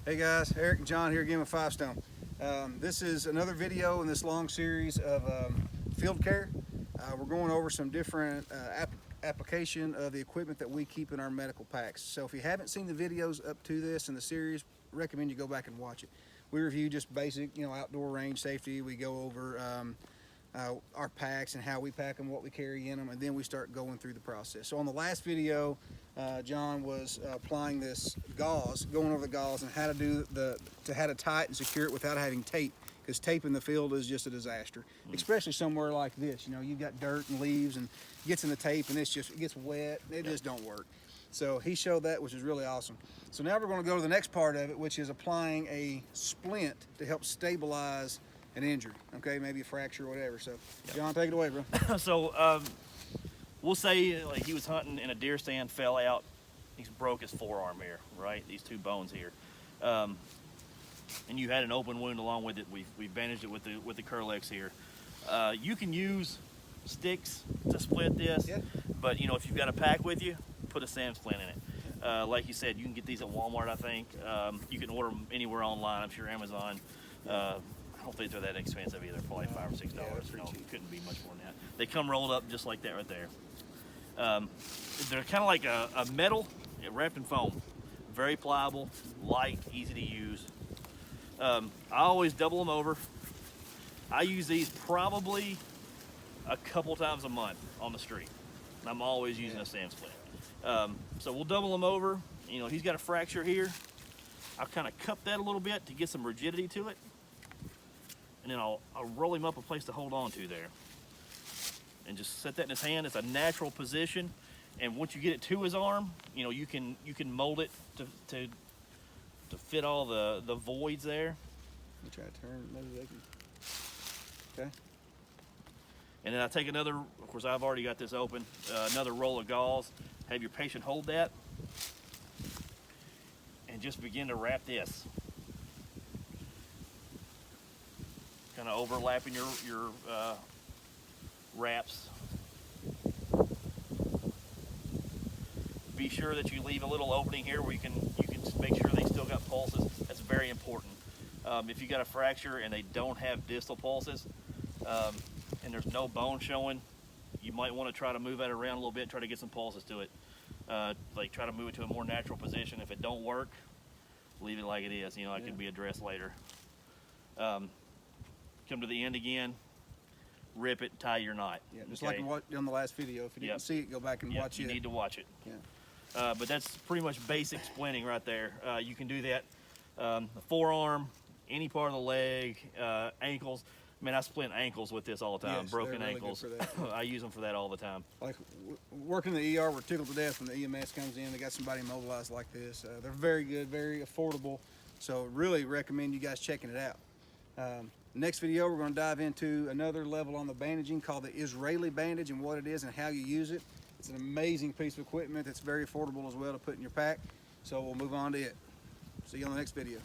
Hey guys, Eric and John here again with Five Stone. This is another video in this long series of field care. We're going over some different application of the equipment that we keep in our medical packs. So if you haven't seen the videos up to this in the series, I recommend you go back and watch it. We review just basic, outdoor range safety. We go over our packs and how we pack them, what we carry in them, and then we start going through the process. So on the last video, John was applying this gauze, going over the gauze and how to do how to tie it and secure it without having tape, because tape in the field is just a disaster, especially somewhere like this. You've got dirt and leaves and it gets in the tape and it gets wet. It just don't work. So he showed that, which is really awesome. So now we're going to go to the next part of it, which is applying a splint to help stabilize an injury, okay, maybe a fracture or whatever. So John, take it away, bro. So we'll say like he was hunting in a deer stand, fell out, he broke his forearm here, right? These two bones here, and you had an open wound along with it. We bandaged it with the Curlex here. You can use sticks to split this, but if you've got a pack with you, put a sand splint in it. Like you said, you can get these at Walmart, I think. You can order them anywhere online. I'm sure Amazon. I don't think they're that expensive either, probably $5 or $6. It couldn't be much more than that. They come rolled up just like that right there. They're kind of like a metal wrapped in foam. Very pliable, light, easy to use. I always double them over. I use these probably a couple times a month on the street. And I'm always using a sand splint. So we'll double them over. He's got a fracture here. I'll kind of cup that a little bit to get some rigidity to it. And then I'll roll him up a place to hold on to there. And just set that in his hand. It's a natural position. And once you get it to his arm, you can mold it to fit all the voids there. Let me try to turn, maybe they can. Okay. And then I take another, of course I've already got this open, another roll of gauze. Have your patient hold that. And just begin to wrap this. Kind of overlapping your wraps. Be sure that you leave a little opening here where you can make sure they still got pulses. That's very important. If you got a fracture and they don't have distal pulses and there's no bone showing, you might want to try to move that around a little bit and try to get some pulses to it. Like try to move it to a more natural position. If it don't work, leave it like it is. It can be addressed later. Come to the end again, rip it, tie your knot. Yeah, just like on the last video. If you didn't see it, go back and watch it. You need to watch it. Yeah. But that's pretty much basic splinting right there. You can do that the forearm, any part of the leg, ankles. Man, I splint ankles with this all the time. Yes, broken really ankles. Good for that. I use them for that all the time. Like working in the ER, we're tickled to death when the EMS comes in. They got somebody mobilized like this. They're very good, very affordable. So really recommend you guys checking it out. Next video, we're going to dive into another level on the bandaging called the Israeli bandage and what it is and how you use it. It's an amazing piece of equipment that's very affordable as well to put in your pack. So we'll move on to it. See you on the next video.